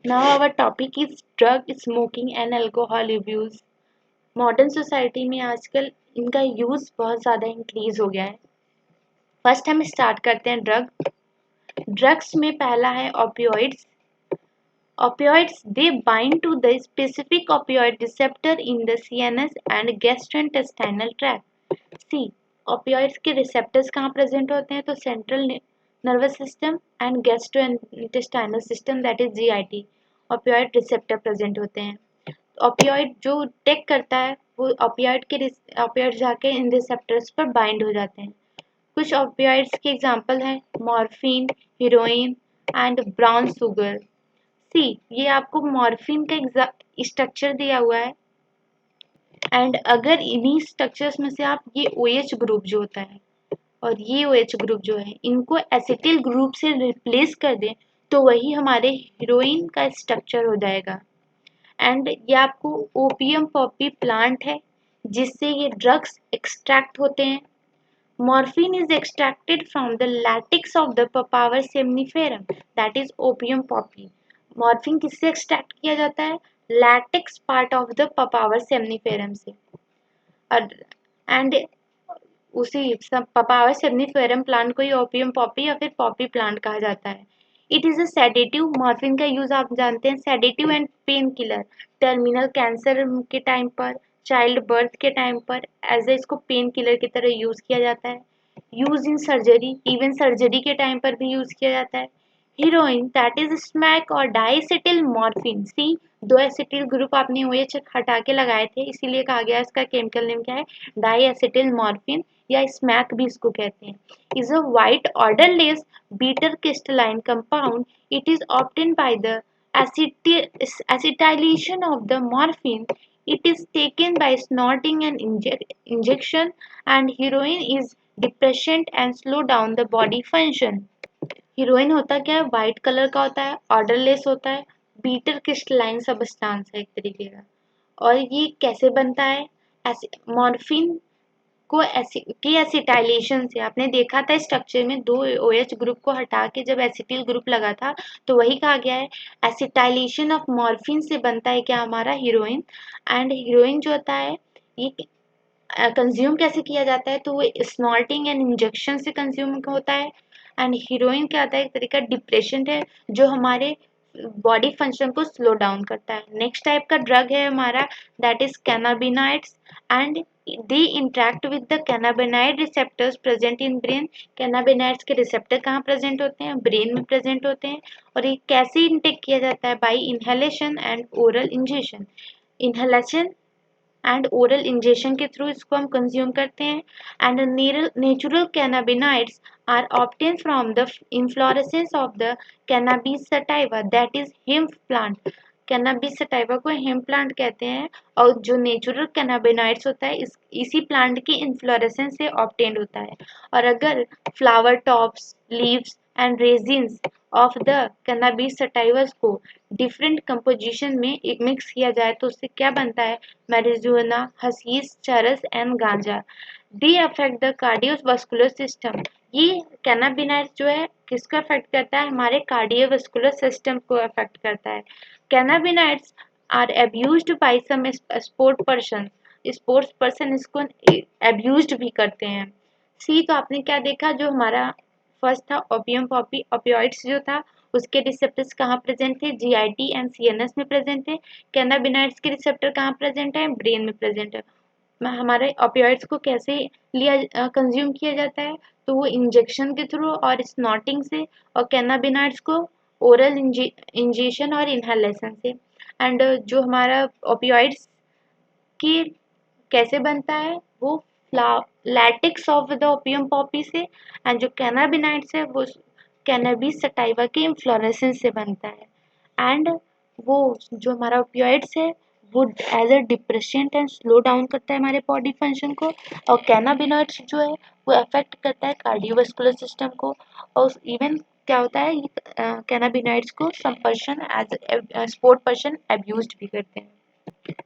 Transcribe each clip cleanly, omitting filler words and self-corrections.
Now our topic is drug smoking and alcohol abuse. Modern society में आजकल इनका use बहुत ज़्यादा इंक्रीज हो गया है। फर्स्ट हम स्टार्ट करते हैं ड्रग्स में पहला है opioids. Opioids, they bind to the specific opioid receptor in the CNS and gastrointestinal tract. See, opioids के receptors कहाँ present होते हैं? तो central nervous system and gastrointestinal system, that is GIT, opioid receptor present होते हैं। opioid जो take करता है वो opioid जाके इन receptors पर bind हो जाते हैं। कुछ opioids के एग्जाम्पल हैं morphine, heroin and brown sugar. See, ये आपको मॉर्फिन का स्ट्रक्चर दिया हुआ है एंड अगर इन्हीं स्ट्रक्चर्स में से आप ये OH ग्रुप जो होता है और ये OH ग्रुप जो है इनको एसिटिल ग्रुप से रिप्लेस कर दें तो वही हमारे हीरोइन का स्ट्रक्चर हो जाएगा। एंड ये आपको ओपियम पॉपी प्लांट है जिससे ये ड्रग्स एक्सट्रैक्ट होते हैं। Morphine is extracted from the latex of the Papaver seminiferum, that is opium poppy. Morphine किससे एक्सट्रैक्ट किया जाता है? Latex part of the Papaver somniferum से। एंड उसी पपावर सेमनीफेरम प्लांट को ही ओपियम पॉपी या फिर पॉपी प्लांट कहा जाता है। It is a sedative. Morphine का यूज आप जानते हैं, sedative and pain killer. Terminal cancer के टाइम पर, चाइल्ड बर्थ के टाइम पर एज ए इसको पेन किलर की तरह यूज किया जाता है। Use in surgery, even surgery के टाइम पर भी यूज किया जाता है। हीरोइन, दैट इज स्मैक और डाइएसिटिल मॉर्फिन। सी, दो एसिटिल ग्रुप आपने OH हटा के लगाए थे इसीलिए कहा गया इसका केमिकल नेम क्या है? डाइएसिटिल मॉर्फिन या स्मैक भी इसको कहते हैं। Is a white odourless bitter crystalline compound. It is obtained by the acetylation of the morphine. It is taken by snorting and injection, and heroin is depressant and slow down the body function. Heroine होता क्या है? White colour का होता है, odourless होता है, beater crystalline substance है एक तरीके का। और ये कैसे बनता है? मॉर्फिन को एसिटाइलेशन से। आपने देखा था स्ट्रक्चर में दो OH ग्रुप को हटा के जब एसिटिल ग्रुप लगा था तो वही कहा गया है एसिटाइलेशन ऑफ मॉर्फिन से बनता है क्या? हमारा हीरोइन। एंड हीरोइन जो होता है ये कंज्यूम कैसे किया जाता है? तो वो स्नॉर्टिंग एंड इंजेक्शन से कंज्यूम होता है। एंड हीरोइन क्या होता है? एक तरीका डिप्रेशन है जो हमारे बॉडी फंक्शन को स्लो डाउन करता है। नेक्स्ट टाइप का ड्रग है हमारा, that is cannabinoids and they interact with the cannabinoid receptors present in brain. Cannabinoids के रिसेप्टर कहाँ प्रेजेंट होते हैं? ब्रेन में प्रेजेंट होते हैं। और ये कैसे इनटेक किया जाता है? By inhalation and oral injection. Inhalation and oral injection के थ्रू इसको हम कंज्यूम करते हैं। And natural cannabinoids are obtain from the inflorescence of the cannabis sativa, that is hemp plant. Cannabis sativa को हिम्फ प्लांट कहते हैं और जो नेचुरल कैनाबिनाइड्स होता है इसी प्लांट की इन्फ्लोरेसेंस से ऑब्टेन होता है। और अगर flower tops, leaves and resins of the cannabis sativus को डिफरेंट कंपोजिशन में मिक्स किया जाए तो उससे क्या बनता है? marijuana, हशीश, चरस एंड गांजा। They affect the cardiovascular system. ये कैनाबिनाइड जो है किसको अफेक्ट करता है? हमारे कार्डियोवास्कुलर सिस्टम को अफेक्ट करता है। Cannabinoids are abused by some sport person. Sports person इसको अब्यूज्ड भी करते हैं। सी, तो आपने क्या देखा? जो हमारा फर्स्ट था ओपियम पॉपी, ओपियोइड्स जो था उसके रिसेप्टर्स कहाँ प्रेजेंट थे? GIT एंड CNS में प्रेजेंट थे। कैनाबिनाइड्स के रिसेप्टर कहाँ प्रेजेंट है? ब्रेन में प्रेजेंट है। हमारे ओपियोइड्स को कैसे कंज्यूम किया जाता है? तो वो इंजेक्शन के थ्रू और स्नॉटिंग से, और कैनाबिनाइड्स को ओरल इंजेक्शन और इनहेलेशन से। एंड जो हमारा ओपियोइड्स की कैसे बनता है? वो latex of the opium Poppy से। एंड जो कैनाबिनाइड्स है वो कैनबिस सटाइवा के इन्फ्लोरेसेंस से बनता है। एंड वो जो हमारा ओपियोइड्स है वो as a depressant and slow down करता है हमारे बॉडी फंक्शन को। और कैनाबिनॉइड्स जो है वो अफेक्ट करता है कार्डियोवास्कुलर सिस्टम को। और इवन क्या होता है, ये कैनाबिनॉइड्स को some person as sport person abused भी करते हैं।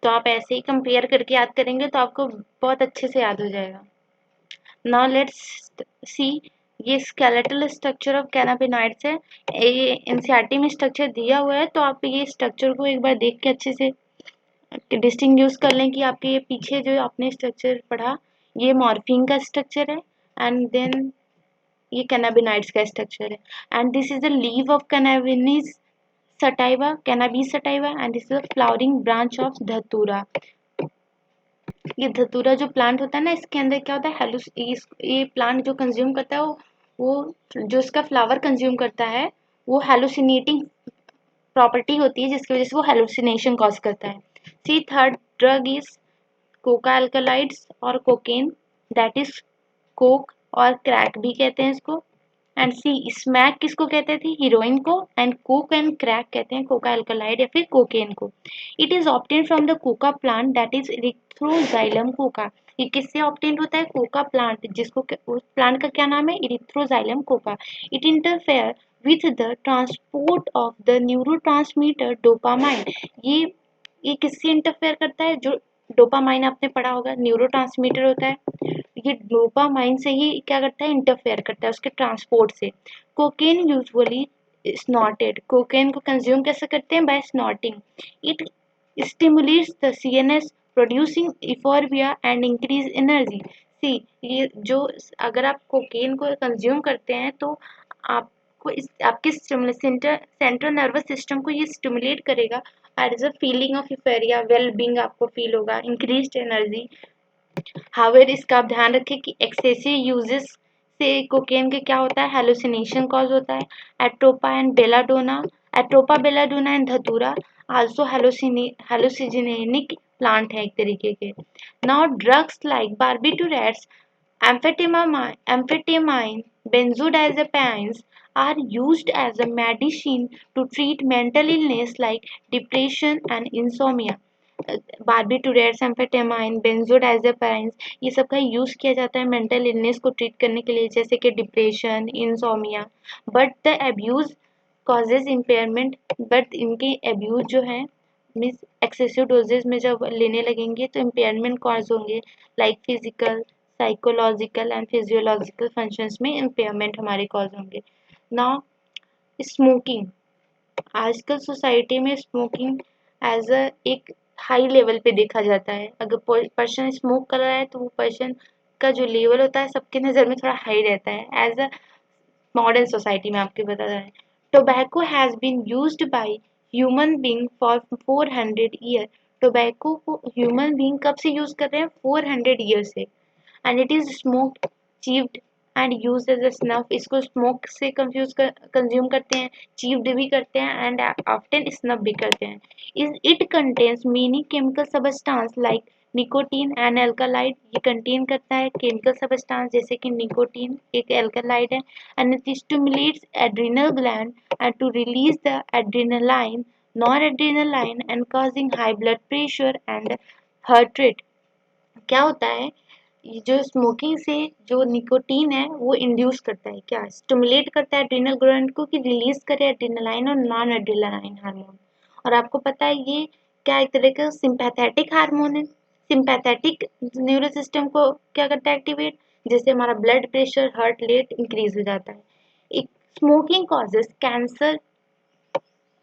तो आप ऐसे ही कंपेयर करके याद करेंगे तो आपको बहुत अच्छे से याद हो जाएगा। नाउ लेट्स सी ये स्केलेटल स्ट्रक्चर ऑफ कैनाबिनॉइड्स है। ये एनसीईआरटी में स्ट्रक्चर दिया हुआ है, तो आप ये स्ट्रक्चर को एक बार देख के अच्छे से डिस्टिंग्विश कर लें कि आपके ये पीछे जो आपने स्ट्रक्चर पढ़ा, ये मॉर्फिन का स्ट्रक्चर है, एंड देन ये कैनाबिनॉइड्स का स्ट्रक्चर है, and this is the leaf of cannabis sativa, cannabis sativa, and this is the flowering branch of datura. ये धतूरा जो प्लांट होता है ना, इसके अंदर क्या होता है, ये प्लांट जो कंज्यूम करता है वो जो इसका फ्लावर कंज्यूम करता है वो हेलुसिनेटिंग प्रॉपर्टी होती है, जिसकी वजह से वो हेलुसिनेशन कॉज करता है। See third drug is coca alkaloids और कोकेन, दैट इज कोक और क्रैक भी कहते हैं इसको। एंड सी स्मैक किसको कहते थे, हीरोइन को, एंड कोक एंड क्रैक कहते हैं कोका अल्कलाइड या फिर कोकेन को। It is obtain from the Coca plant, that is Erythroxylum Coca. ये किससे ऑब्टेन होता है, कोका प्लांट, जिसको उस प्लांट का क्या नाम है, Erythroxylum Coca. It interfere with the transport of the neurotransmitter dopamine. ये किससे इंटरफेयर करता है, जो डोपामाइन आपने पढ़ा होगा, न्यूरोट्रांसमीटर होता है, ये डोपामाइन से ही क्या करता है, इंटरफेयर करता है उसके ट्रांसपोर्ट से। कोकेन यूजुअली स्नॉटेड, कोकेन को कंज्यूम कैसे करते हैं, by snorting. It stimulates the CNS producing euphoria and increase energy. See ये जो, अगर आप कोकेन को कंज्यूम करते हैं तो आपको आपके सेंट्रल नर्वस सिस्टम को ये स्टिमुलेट करेगा, और as a feeling of euphoria, well being आपको फील होगा, इंक्रीज एनर्जी। हावेर इसका आप ध्यान रखें कि एक्सेसिव यूजेस से कोकेन के क्या होता है, हेलुसिनेशन कॉज होता है। Atropa and belladonna, atropa belladonna and datura also hallucinogenic plant है एक तरीके के। Now drugs like barbiturates, amphetamine, benzodiazepines are used as a medicine to treat mental illness like depression and insomnia. Barbiturates, amphetamine, benzodiazepines, ये सब का use किया जाता है मेंटल इलनेस को ट्रीट करने के लिए, जैसे कि depression, insomnia. But the abuse causes impairment, but इनके अब्यूज जो है मीन्स एक्सेसिव डोजेज में जब लेने लगेंगे तो इम्पेयरमेंट कॉज होंगे, like physical, psychological and physiological functions में इम्पेयरमेंट हमारे कॉज होंगे। नाउ स्मोकिंग, आजकल सोसाइटी में स्मोकिंग एज अ एक हाई लेवल पे देखा जाता है। अगर पर्सन स्मोक कर रहा है तो वो पर्सन का जो लेवल होता है सबके नज़र में थोड़ा हाई रहता है, एज अ मॉडर्न सोसाइटी में आपके बता रहा है। Tobacco has been used by human being for 400 year. Tobacco को ह्यूमन बीइंग कब से यूज कर रहे हैं, 400 ईयर से। And it is smoked, chewed and used as a snuff. इसको स्मोक से कंज्यूम करते हैं, चीव्ड भी करते हैं, एंड ऑफ्टन स्नफ भी करते हैं। It contains many chemical substance like nicotine and alkaloid. ये कंटेन करता है केमिकल सबस्टांस जैसे कि निकोटीन एक एल्कालाइड है, and it stimulates adrenal gland and to release the adrenaline, noradrenaline, and causing high blood pressure and heart rate. क्या होता है, ये जो स्मोकिंग से जो निकोटीन है वो इंड्यूस करता है, क्या स्टिमुलेट करता है एड्रिनल ग्लैंड को कि रिलीज करे एड्रिनलाइन और नॉन एड्रिनलाइन हार्मोन। और आपको पता है ये क्या एक तरह का सिंपैथेटिक हार्मोन है। सिंपैथेटिक न्यूरो सिस्टम को क्या करता है, एक्टिवेट, जिससे हमारा blood pressure, heart rate increase हो जाता है। एक smoking causes cancer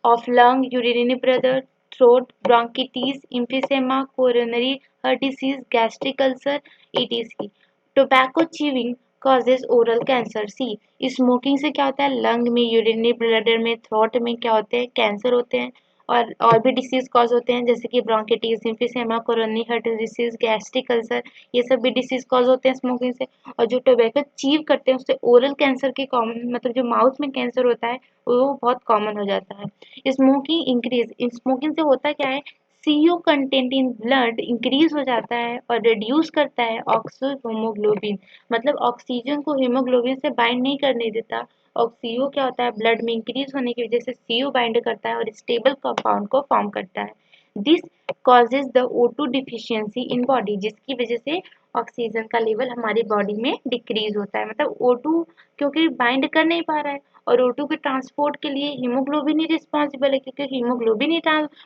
of lung, urinary bladder, throat, bronchitis, emphysema, coronary heart disease, gastric ulcer, etc. Tobacco chewing causes oral cancer. See, smoking से क्या होता है, लंग में, यूरिनरी ब्लैडर में, थ्रोट में क्या होते हैं, कैंसर होते हैं, और भी डिसीज कॉज होते हैं जैसे कि bronchitis, emphysema, coronary heart disease, gastric ulcer, ये सब भी डिसीज कॉज होते हैं स्मोकिंग से। और जो टोबैको चीव करते हैं उससे ओरल कैंसर के कॉमन, मतलब जो माउथ में कैंसर होता है वो बहुत कॉमन हो जाता है। स्मोकिंग इंक्रीज, स्मोकिंग से होता क्या है, CO content in blood increase हो जाता है और रिड्यूस करता है ऑक्सो होमोग्लोबिन, मतलब ऑक्सीजन को हीमोग्लोबिन से बाइंड नहीं करने देता। और सीओ क्या होता है, ब्लड में इंक्रीज होने की वजह से सीओ बाइंड करता है और स्टेबल कंपाउंड को फॉर्म करता है। This causes the O2 deficiency in body, जिसकी वजह से ऑक्सीजन का लेवल हमारी बॉडी में डिक्रीज होता है, मतलब O2 क्योंकि बाइंड कर नहीं पा रहा है, और O2 के ट्रांसपोर्ट के लिए हीमोग्लोबिन ही रिस्पॉन्सिबल है, क्योंकि हीमोग्लोबिन ही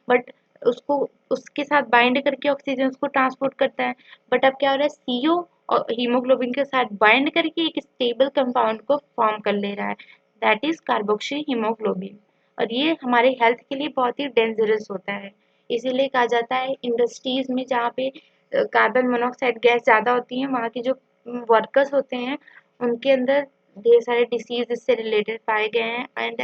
बट उसको उसके साथ बाइंड करके ऑक्सीजन उसको ट्रांसपोर्ट करता है। बट अब क्या हो रहा है, सीओ और हीमोग्लोबिन के साथ बाइंड करके एक स्टेबल कंपाउंड को फॉर्म कर ले रहा है, दैट इज कार्बोक्सी हीमोग्लोबिन। और ये हमारे हेल्थ के लिए बहुत ही डेंजरस होता है। इसीलिए कहा जाता है इंडस्ट्रीज में जहाँ पे कार्बन मोनोऑक्साइड गैस ज़्यादा होती है, वहाँ के जो वर्कर्स होते हैं उनके अंदर ढेर सारे डिसीज इससे रिलेटेड पाए गए हैं। एंड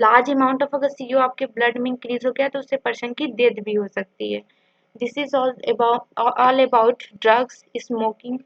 लार्ज अमाउंट ऑफ अगर CO आपके ब्लड में इंक्रीज हो गया तो उससे पर्सन की डेथ भी हो सकती है। This is all about drugs, smoking